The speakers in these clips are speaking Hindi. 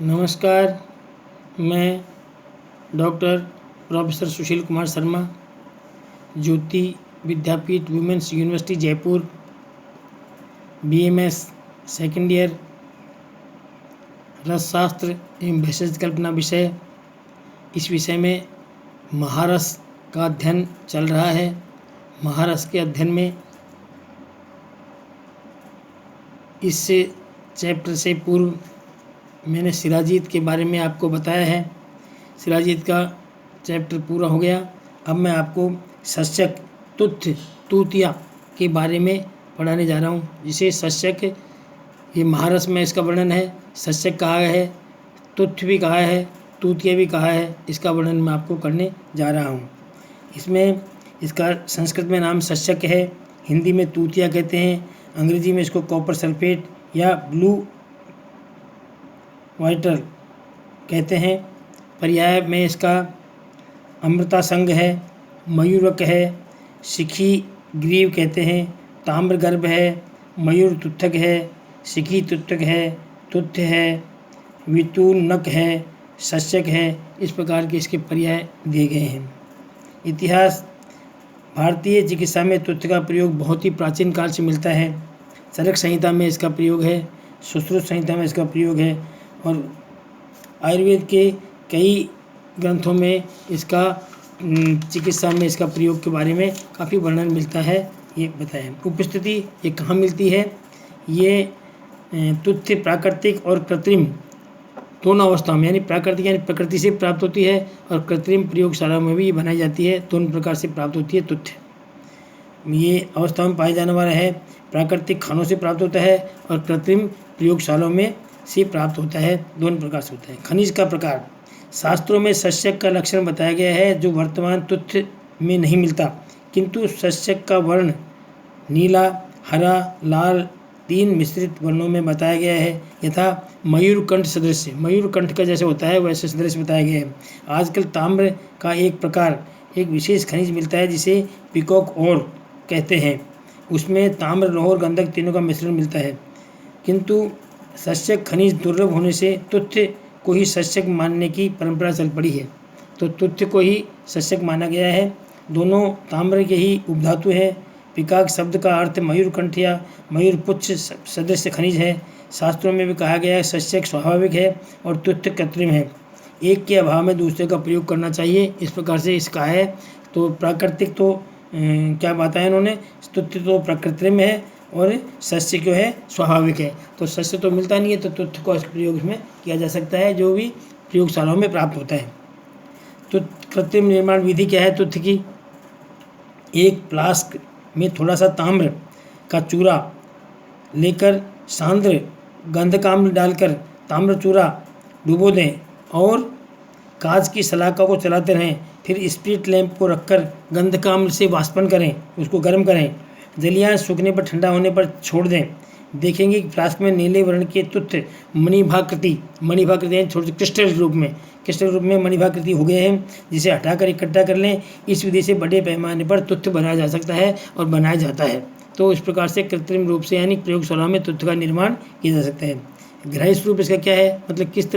नमस्कार। मैं doctor professor Sushil Kumar Sharma, Jyoti Vidyapeeth women's university Jaipur, BMS second year, रसशास्त्र एवं भेषज कल्पना विषय। इस विषय में महारस का अध्ययन चल रहा है। महारस के अध्ययन में इस चैप्टर से पूर्व मैंने शिलाजीत के बारे में आपको बताया है। शिलाजीत का चैप्टर पूरा हो गया। अब मैं आपको सस्यक, तुथ्य, तूतिया के बारे में पढ़ाने जा रहा हूँ, जिसे सस्यक, ये महारस में इसका वर्णन है। सस्यक कहा है, तुथ्य भी कहा है, तूतिया भी कहा है। इसका वर्णन मैं आपको करने जा रहा हूँ। इसमें इसका संस्कृत में नाम सस्यक है, हिंदी में तूतिया कहते हैं, अंग्रेजी में इसको कॉपर सल्फेट या ब्लू वाइटर कहते हैं। पर्याय में इसका अमृता संघ है, मयूरक है, शिखी ग्रीव कहते हैं, ताम्रगर्भ है, मयूर तुत्थक है, शिखी तुत्थक है, तुथ्य है, वितूनक है, सस्यक है। इस प्रकार के इसके पर्याय दिए गए हैं। इतिहास। भारतीय चिकित्सा में तुथ्य का प्रयोग बहुत ही प्राचीन काल से मिलता है। चरक संहिता में इसका प्रयोग है, सुश्रुत संहिता में इसका प्रयोग है और आयुर्वेद के कई ग्रंथों में इसका चिकित्सा में इसका प्रयोग के बारे में काफ़ी वर्णन मिलता है। ये बताएं। उपस्थिति ये कहाँ मिलती है? ये तुथ्य प्राकृतिक और कृत्रिम दोनों अवस्थाओं में, यानी प्राकृतिक यानी प्रकृति से प्राप्त होती है और कृत्रिम प्रयोगशाला में भी ये बनाई जाती है। दोनों प्रकार से प्राप्त होती है तुथ्य। ये अवस्थाओं में पाया जाने वाला है। प्राकृतिक खानों से प्राप्त होता है और कृत्रिम प्रयोगशालाओं में से प्राप्त होता है। दोनों प्रकार से होता है। खनिज का प्रकार। शास्त्रों में सस्यक का लक्षण बताया गया है जो वर्तमान तुथ्य में नहीं मिलता, किंतु सस्यक का वर्ण नीला, हरा, लाल तीन मिश्रित वर्णों में बताया गया है, यथा मयूरकंठ सदृश। मयूरकंठ का जैसे होता है वैसे सदृश बताया गया है। आजकल ताम्र का एक प्रकार, एक विशेष खनिज मिलता है जिसे पिकॉक और कहते हैं। उसमें ताम्र, लौह और गंधक तीनों का मिश्रण मिलता है, किंतु सस्यक खनिज दुर्लभ होने से तुथ्य को ही सस्यक मानने की परंपरा चल पड़ी है। तो तुथ्य को ही सस्यक माना गया है। दोनों ताम्र के ही उपधातु है। पिकाक शब्द का अर्थ मयूरकंठ या मयूरपुच्छ सदृश खनिज है। शास्त्रों में भी कहा गया है सस्यक स्वाभाविक है और तुथ्य कृत्रिम है। एक के अभाव में दूसरे का प्रयोग करना चाहिए, इस प्रकार से इसका है। तो प्राकृतिक तो क्या बताया इन्होंने, तुथ्य तो कृत्रिम है और सस्य जो है स्वाभाविक है। तो सस्य तो मिलता नहीं है, तो तुथ्य को इस प्रयोग में किया जा सकता है, जो भी प्रयोगशालाओं में प्राप्त होता है। तो कृत्रिम निर्माण विधि क्या है तुथ्य की? एक फ्लास्क में थोड़ा सा ताम्र का चूरा लेकर सांद्र गंधकाम्ल डालकर ताम्र चूरा डुबो दें और कांच की सलाखों को चलाते रहें। फिर स्प्रिट लैंप को रखकर गंधकाम्ल से वाष्पन करें, उसको गर्म करें। जलियाँ सूखने पर, ठंडा होने पर छोड़ दें। देखेंगे कि फ्लास्क में नीले वर्ण के तुथ्य मणिभाकृति यानी छोटे क्रिस्टल रूप में मणिभाकृति हो गए हैं, जिसे हटाकर इकट्ठा कर लें। इस विधि से बड़े पैमाने पर तुथ्य बनाया जा सकता है और बनाया जाता है। तो इस प्रकार से कृत्रिम रूप से यानी प्रयोगशाला में तुथ्य का निर्माण किया जा सकता है। ग्रह स्वरूप इसका क्या है, मतलब किस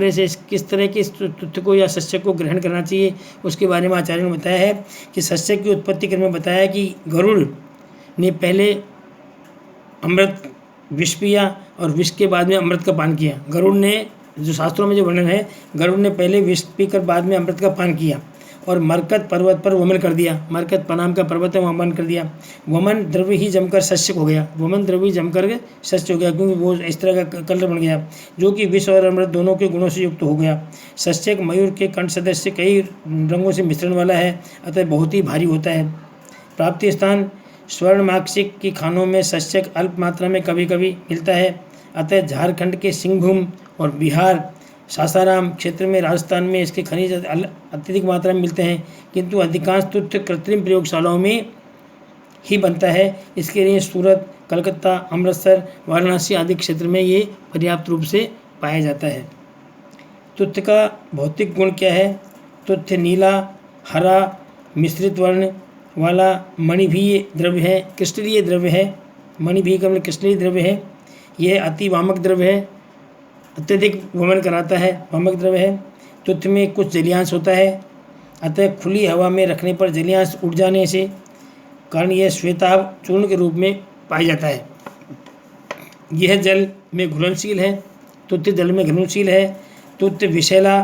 तरह के तुथ्य को या सस्यक को ग्रहण करना चाहिए, उसके बारे में आचार्य ने बताया है कि सस्यक की उत्पत्ति क्रम में बताया कि गरुड़ ने पहले अमृत विष पिया और विष के बाद में अमृत का पान किया। गरुड़ ने, जो शास्त्रों में जो वर्णन है, गरुड़ ने पहले विष पीकर बाद में अमृत का पान किया और मरकत पर्वत पर वमन कर दिया। मरकत नाम का पर्वत है, वहाँ वमन कर दिया। वमन द्रव्य ही जमकर सस्यक हो गया। वमन द्रव्य जमकर सस्य हो गया, क्योंकि वो इस तरह का कलर बन गया, जो कि विष और अमृत दोनों के गुणों से युक्त हो गया। सस्यक मयूर के कंठ सदस्य कई रंगों से मिश्रण वाला है, अतः बहुत ही भारी होता है। प्राप्ति स्थान। स्वर्णमाक्षिक की खानों में सस्यक अल्प मात्रा में कभी कभी मिलता है, अतः झारखंड के सिंहभूम और बिहार सासाराम क्षेत्र में, राजस्थान में इसके खनिज अत्यधिक मात्रा में मिलते हैं, किंतु अधिकांश तुथ्य कृत्रिम प्रयोगशालाओं में ही बनता है। इसके लिए सूरत, कलकत्ता, अमृतसर, वाराणसी आदि क्षेत्र में ये पर्याप्त रूप से पाया जाता है। तुथ्य का भौतिक गुण क्या है? तुथ्य नीला, हरा, मिश्रित वर्ण वाला मणिभीय द्रव्य है, क्रिस्टलीय द्रव्य है। मणिभीय का मतलब क्रिस्टलीय द्रव्य है। यह अति वामक द्रव्य है अत्यधिक वमन कराता है, भ्रामक द्रव्य है। तुत्थ में कुछ जलीयांश होता है, अतः खुली हवा में रखने पर जलीयांश उड़ जाने से कारण यह श्वेताभ चूर्ण के रूप में पाया जाता है। यह जल में घुलनशील है, तुत्थ जल में घुलनशील है। तुत्थ विषैला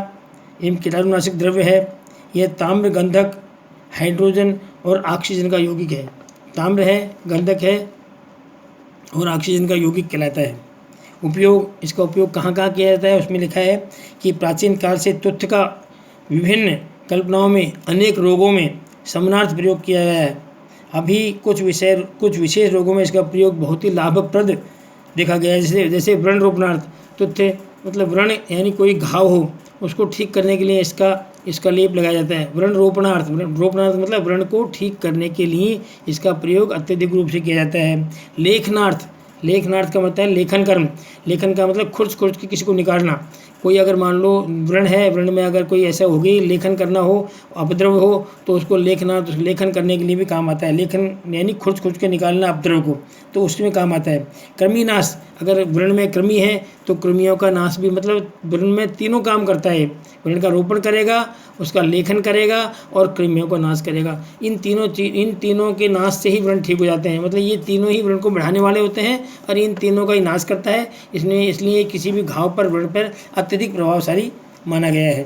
एवं कीटाणुनाशक द्रव्य है। यह ताम्र, गंधक, हाइड्रोजन और ऑक्सीजन का यौगिक है। ताम्र है, गंधक है और ऑक्सीजन का यौगिक कहलाता है। इसका उपयोग कहाँ कहाँ किया जाता है, उसमें लिखा है कि प्राचीन काल से तुत्थ का विभिन्न कल्पनाओं में अनेक रोगों में समनार्थ प्रयोग किया गया है। अभी कुछ विशेष रोगों में इसका प्रयोग बहुत ही लाभप्रद देखा गया है। जैसे व्रण रोपणार्थ, तुत्थ मतलब व्रण यानी कोई घाव हो उसको ठीक करने के लिए इसका लेप लगाया जाता है। व्रण रोपणार्थ मतलब व्रण को ठीक करने के लिए इसका प्रयोग अत्यधिक रूप से किया जाता है। लेखनार्थ का मतलब है लेखन कर्म। लेखन का मतलब खुर्च के किसी को निकालना। कोई अगर मान लो व्रण है, व्रण में अगर कोई ऐसा हो गई लेखन करना हो, अपद्रव हो, तो उसको लेखन करने के लिए भी काम आता है। लेखन यानी खुर्च के निकालना अपद्रव को, तो उसमें काम आता है। कृमि नाश, अगर व्रण में कृमि है तो कृमियों का नाश भी, मतलब व्रण में तीनों काम करता है। व्रण का रोपण करेगा, उसका लेखन करेगा और कृमियों का नाश करेगा। इन तीनों के नाश से ही व्रण ठीक हो जाते हैं। मतलब ये तीनों ही व्रण को बढ़ाने वाले होते हैं और इन तीनों का ही नाश करता है। इसलिए किसी भी घाव पर, व्रण पर अत्यधिक प्रभावशाली माना गया है।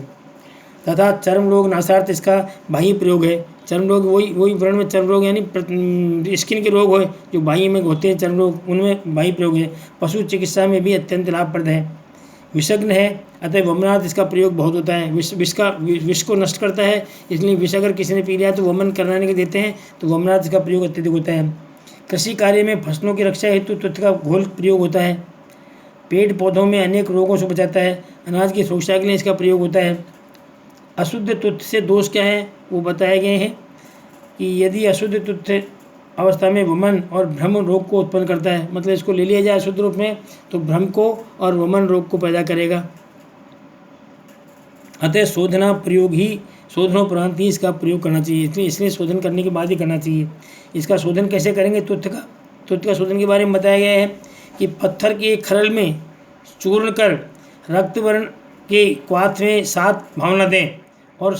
तथा चर्म रोग नाशार्थ इसका बाह्य प्रयोग है। चर्म रोग वही व्रण में चर्म रोग यानी स्किन के रोग हो जो बाह्य में होते हैं, चर्म रोग, उनमें बाह्य प्रयोग है। पशु चिकित्सा में भी अत्यंत लाभप्रद है। विषग्न है, अतः वमनार्थ इसका प्रयोग बहुत होता है। विष को नष्ट करता है, इसलिए विष अगर किसी ने पी लिया तो वमन कराने के देते हैं, तो वमनार्थ इसका प्रयोग अत्यधिक होता है। कृषि कार्य में फसलों की रक्षा हेतु तुत्थ का घोल प्रयोग होता है। पेड़ पौधों में अनेक रोगों से बचाता है। अनाज की सुरक्षा के लिए इसका प्रयोग होता है। अशुद्ध तुत्थ से दोष क्या है वो बताए गए हैं कि यदि अशुद्ध तुत्थ अवस्था में वमन और भ्रम रोग को उत्पन्न करता है, मतलब इसको ले लिया जाए अशुद्ध रूप में तो भ्रम को और वमन रोग को पैदा करेगा। अतः शोधनोपरांत ही इसका प्रयोग करना चाहिए। इसलिए शोधन करने के बाद ही करना चाहिए। इसका शोधन कैसे करेंगे? तुत्थ का शोधन के बारे में बताया गया है कि पत्थर के खरल में चूर्ण कर रक्तवर्ण के क्वाथ में 7 भावना दें और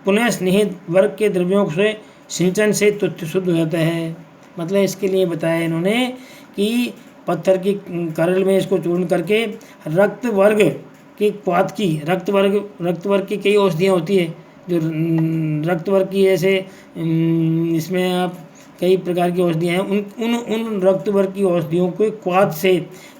पुनः स्नेह वर्ग के द्रव्यों से सिंचन से तुत्थ शुद्ध हो जाता है। मतलब इसके लिए बताया इन्होंने कि पत्थर की करल में इसको चूर्ण करके रक्त वर्ग के क्वाथ की, रक्त वर्ग की कई औषधियाँ होती है जो रक्त वर्ग की, जैसे इसमें आप कई प्रकार की औषधियाँ हैं, उन रक्त वर्ग की औषधियों को क्वाथ से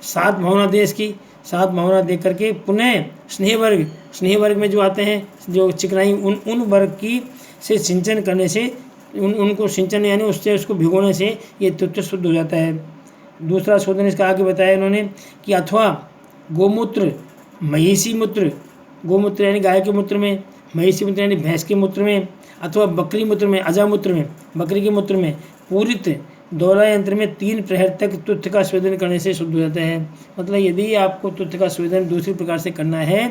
7 भावना दे, इसकी 7 भावना दे करके पुनः स्नेह वर्ग में जो आते हैं जो चिकनाई, उन वर्ग की से सिंचन करने से उनको सिंचन यानी उसको भिगोने से ये तुत्थ शुद्ध हो जाता है। दूसरा शोधन इसका आगे बताया इन्होंने कि अथवा गोमूत्र, महिषी मूत्र, गोमूत्र यानी गाय के मूत्र में, महिषी मूत्र यानी भैंस के मूत्र में, अथवा बकरी मूत्र में, अजामूत्र में, बकरी के मूत्र में पूरित दोहरा यंत्र में 3 प्रहर तक तुत्थ का स्वेदन करने से शुद्ध हो जाता है। मतलब यदि आपको तुत्थ का स्वेदन दूसरी प्रकार से करना है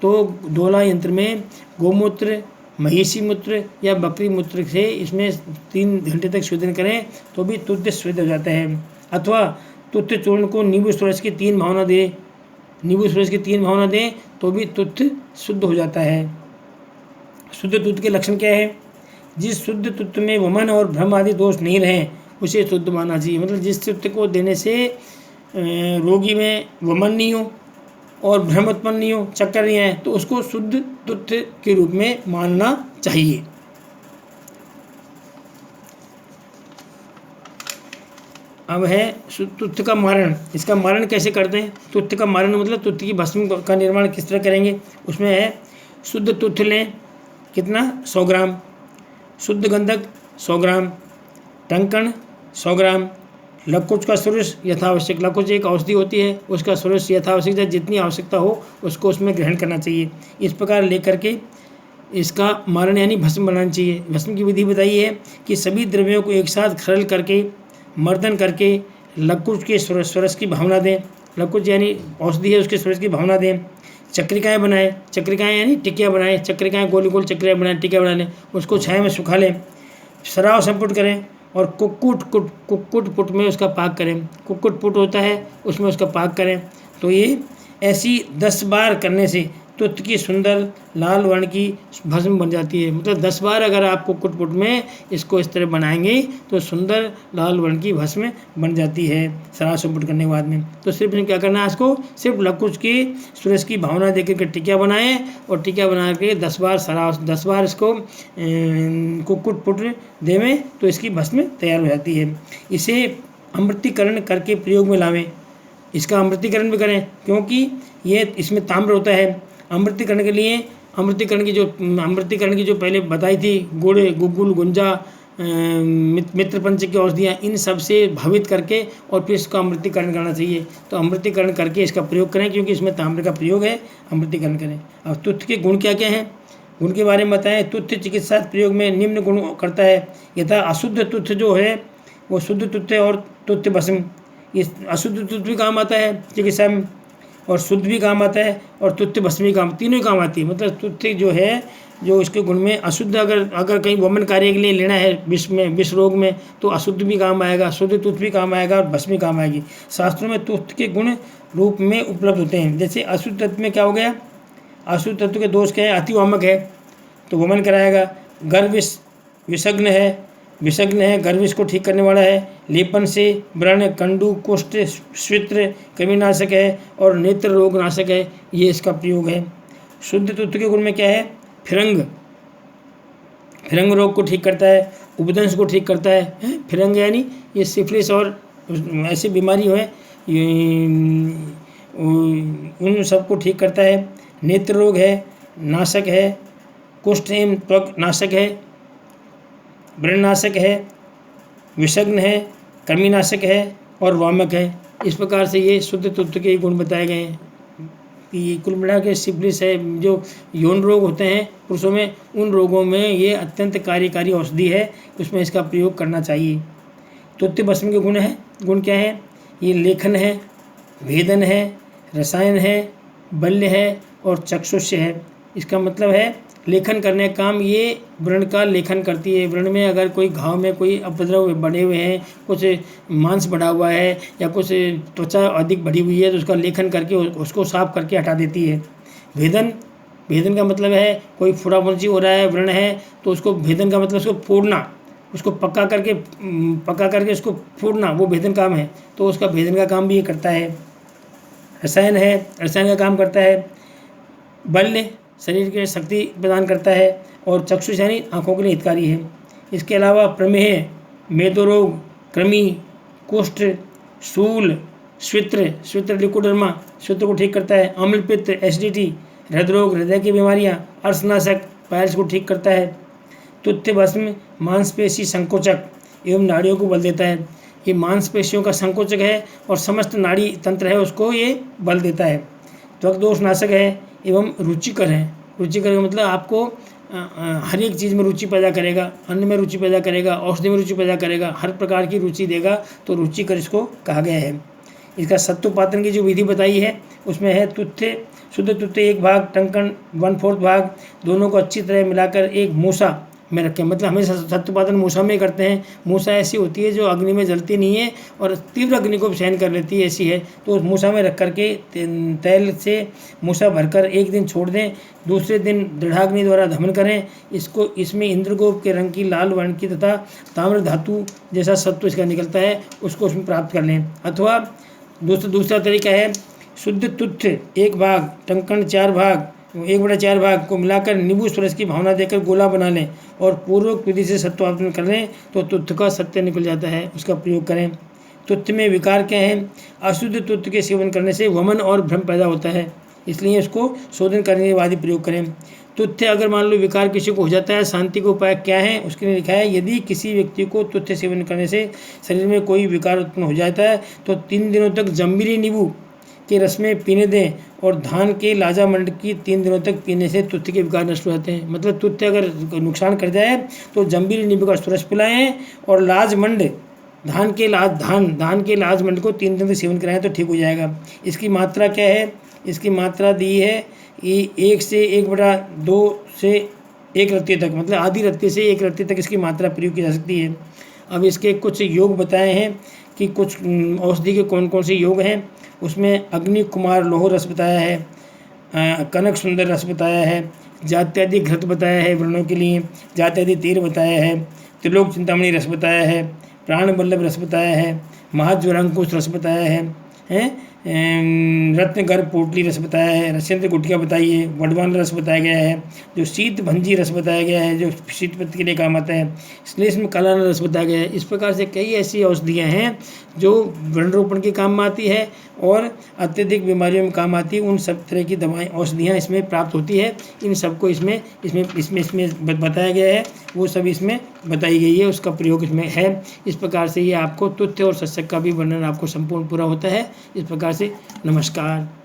तो दोहरा यंत्र में गोमूत्र, महिषी मूत्र या बकरी मूत्र से इसमें 3 घंटे तक स्वेदन करें तो भी तुत्थ शुद्ध हो जाता है। अथवा तुत्थ चूर्ण को नींबू सूरज की 3 भावना दें तो भी तुत्थ शुद्ध हो जाता है। शुद्ध तुत्थ के लक्षण क्या है? जिस शुद्ध तुत्थ में वमन और भ्रम आदि दोष नहीं रहे उसे शुद्ध मानना चाहिए। मतलब जिस तुत्थ को देने से रोगी में वमन नहीं हो और भ्रम उत्पन्न नहीं हो, चक्कर नहीं आए, तो उसको शुद्ध तुत्थ के रूप में मानना चाहिए। अब है तुत्थ का मारण। इसका मारण कैसे करते हैं? तुत्थ का मारण मतलब तुत्थ की भस्म का निर्माण किस तरह करेंगे, उसमें है शुद्ध तुत्थ लें, कितना? 100 ग्राम, शुद्ध गंधक 100 ग्राम, टंकण 100 ग्राम, लकुच का सुरुष यथावश्यक, लकुच एक औषधि होती है, उसका सुरुष यथावश्यक जितनी आवश्यकता हो उसको उसमें ग्रहण करना चाहिए। इस प्रकार लेकर के इसका मारण यानी भस्म बनाना चाहिए। भस्म की विधि बताई है कि सभी द्रव्यों को एक साथ खरल करके मर्दन करके लकुच के स्वरस की भावना दें। लकुच यानी औषधि है, उसके स्वरस की भावना दें। चक्रिकाएँ बनाएं, चक्रिकाएँ यानी टिकिया बनाएं, चक्रिकाएँ गोल गोल चक्रियाँ बनाएं, टिकिया बना लें, उसको छाया में सुखा लें, सराव संपुट करें और कुक्कुट पुट में उसका पाक करें। कुक्कुट पुट होता है उसमें उसका पाक करें। तो ये ऐसी 10 बार करने से तुत्त की सुंदर लाल वर्ण की भस्म बन जाती है। मतलब 10 बार अगर आपको कुटपुट में इसको इस तरह बनाएंगे तो सुंदर लाल वर्ण की भस्म बन जाती है सरास सुपुट करने के बाद में। तो सिर्फ क्या करना है, इसको सिर्फ लकुश की सूरज की भावना देकर के टिकिया बनाएं और टिकिया बना के 10 बार सरास 10 बार इसको कुटपुट देवें तो इसकी भस्म तैयार हो जाती है। इसे अमृतीकरण करके प्रयोग में लावें। इसका अमृतीकरण भी करें क्योंकि ये इसमें ताम्र होता है। अमृतीकरण के लिए अमृतीकरण की जो पहले बताई थी गुड़, गुग्गुल, गुंजा, मित्रपंच की औषधियाँ, इन सब से भावित करके और फिर इसका अमृतीकरण करना चाहिए। तो अमृतीकरण करके इसका प्रयोग करें क्योंकि इसमें ताम्र का प्रयोग है, अमृतीकरण करें। अब तुत्थ के गुण क्या क्या हैं, गुण के बारे में बताएं। तुत्थ चिकित्सा प्रयोग में निम्न गुण करता है। यथा अशुद्ध तुत्थ जो है वो शुद्ध तुत्थ और तुत्थ भस्म। ये अशुद्ध तुत्थ भी काम आता है चिकित्सा में और शुद्ध भी काम आता है और तुत्थ भस्म भी काम, तीनों ही काम आती है। मतलब तुत्थ जो है जो इसके गुण में अशुद्ध अगर कहीं वमन कार्य के लिए लेना है विष रोग में तो अशुद्ध भी काम आएगा, शुद्ध तुत्थ भी काम आएगा और भस्म भी काम आएगी। शास्त्रों में तुत्थ के गुण रूप में उपलब्ध होते हैं। जैसे अशुद्ध तत्व में क्या हो गया, अशुद्ध तत्व के दोष क्या है, अतिवामक है तो वमन कराएगा। गर्भ विषग्न है, गर्विश को ठीक करने वाला है। लेपन से व्रण, कंडू, कुष्ठ, स्वित्र, कृमिनाशक है और नेत्र रोग नाशक है, ये इसका प्रयोग है। शुद्ध तुत्थ के गुण में क्या है, फिरंग रोग को ठीक करता है, उपदंश को ठीक करता है। फिरंग यानी ये सिफिलिस और ऐसी बीमारी है उन सबको ठीक करता है। नेत्र रोग है, नाशक है। कुष्ठ एवं त्वक नाशक है, व्रणनाशक है, विषग्न है, कृमिनाशक है और वामक है। इस प्रकार से ये शुद्ध तुत्थ के गुण बताए गए हैं कि कुल मिला के सिफिलिस है, जो यौन रोग होते हैं पुरुषों में, उन रोगों में ये अत्यंत कार्यकारी औषधि है, उसमें इसका प्रयोग करना चाहिए। तुत्थ भस्म के गुण क्या है, ये लेखन है, भेदन है, रसायन है, बल्य है और चक्षुष्य है। इसका मतलब है लेखन करने का काम ये व्रण का लेखन करती है। व्रण में अगर कोई घाव में कोई उपद्रव बढ़े हुए हैं, कुछ मांस बढ़ा हुआ है या कुछ त्वचा अधिक बढ़ी हुई है तो उसका लेखन करके उसको साफ करके हटा देती है। भेदन का मतलब है कोई फुराफुंसी हो रहा है, व्रण है तो उसको भेदन का मतलब उसको फोड़ना, उसको पक्का करके उसको फोड़ना, वो भेदन काम है। तो उसका भेदन का काम भी ये करता है। रसायन का काम करता है। बल्य शरीर के शक्ति प्रदान करता है और चक्षुष यानी आँखों के लिए हितकारी है। इसके अलावा प्रमेह, मेदोरोग, कृमि, कुष्ठ, शूल, स्वित्र लिकोडर्मा स्वित्र को ठीक करता है। अम्ल पित्त, एसिडिटी, हृदरोग, हृदय की बीमारियाँ, अर्शनाशक, पायल्स को ठीक करता है। तुत्थ भस्म मांसपेशी संकोचक एवं नाड़ियों को बल देता है। ये मांसपेशियों का संकोचक है और समस्त नाड़ी तंत्र है उसको ये बल देता है। त्वक दोष नाशक है एवं रुचिकर है। रुचिकर मतलब आपको हर एक चीज़ में रुचि पैदा करेगा, अन्न में रुचि पैदा करेगा, औषधि में रुचि पैदा करेगा, हर प्रकार की रुचि देगा, तो रुचिकर इसको कहा गया है। इसका सत्वपातन की जो विधि बताई है उसमें है तुत्थ, शुद्ध तुत्थ 1 भाग, टंकन 1/4 भाग, दोनों को अच्छी तरह मिलाकर एक मूसा में रखें। मतलब हमेशा सत्वपातन मूसा में करते हैं। मूसा ऐसी होती है जो अग्नि में जलती नहीं है और तीव्र अग्नि को सहन कर लेती है, ऐसी है। तो उस मूसा में रख करके तेल से मूसा भरकर एक दिन छोड़ दें, दूसरे दिन दृढ़ाग्नि द्वारा दहन करें। इसमें इंद्रगोप के रंग की लाल वर्ण की तथा ताम्र धातु जैसा सत्व इसका निकलता है, उसको उसमें प्राप्त कर लें। अथवा दूसरा तरीका है शुद्ध तुत्थ 1 भाग, टंकन 4 भाग, 1/4 भाग को मिलाकर नींबू स्वरस की भावना देकर गोला बना लें और पूर्वक विधि से सत्वापन कर लें तो तुत्थ का सत्य निकल जाता है, उसका प्रयोग करें। तुत्थ में विकार क्या है, अशुद्ध तुत्थ के सेवन करने से वमन और भ्रम पैदा होता है, इसलिए इसको शोधन करने के बाद ही प्रयोग करें। तुत्थ अगर मान लो विकार किसी को हो जाता है, शांति का उपाय क्या है, उसके लिए लिखा है यदि किसी व्यक्ति को तुत्थ सेवन करने से शरीर में कोई विकार उत्पन्न हो जाता है तो 3 दिनों तक जम्बीरी नींबू के रस में पीने दें और धान के लाजा मंड की 3 दिनों तक पीने से तुत्थ के विकार नष्ट हो जाते हैं। मतलब तुत्थ अगर नुकसान कर जाए तो जम्बीरी नींबू का रस पिलाएं और लाज मंड धान के लाज मंड को 3 दिन तक सेवन कराएं तो ठीक हो जाएगा। इसकी मात्रा क्या है, इसकी मात्रा दी है 1 से 1/2 से 1 रत्ती तक, मतलब आधी रत्ती से 1 रत्ती तक इसकी मात्रा प्रयोग की जा सकती है। अब इसके कुछ योग बताए हैं कि कुछ औषधि के कौन कौन से योग हैं। उसमें अग्नि कुमार लोह रस बताया है, कनक सुंदर रस बताया है, जात्यादि घृत बताया है व्रणों के लिए, जात्यादि तीर बताया है, त्रिलोक चिंतामणि रस बताया है, प्राण वल्लभ रस बताया है, महाज्वरांकुश रस बताया है, रत्नगर्भ पोटली रस बताया है, रसेंद्र गुटिका बताई है, वडवान रस बताया गया है, जो शीत भंजी रस बताया गया है जो शीत पत्ती के लिए काम आता है, श्लेष्म काला रस बताया गया है। इस प्रकार से कई ऐसी औषधियाँ हैं जो व्रण रोपण के काम में आती है और अत्यधिक बीमारियों में काम आती है। उन सब तरह की दवाएं औषधियाँ इसमें प्राप्त होती है। इन सबको इसमें बताया गया है, वो सब इसमें बताई गई है, उसका प्रयोग इसमें है। इस प्रकार से ये आपको तुथ्य और सत्संग का भी वर्णन आपको संपूर्ण पूरा होता है। इस प्रकार से नमस्कार।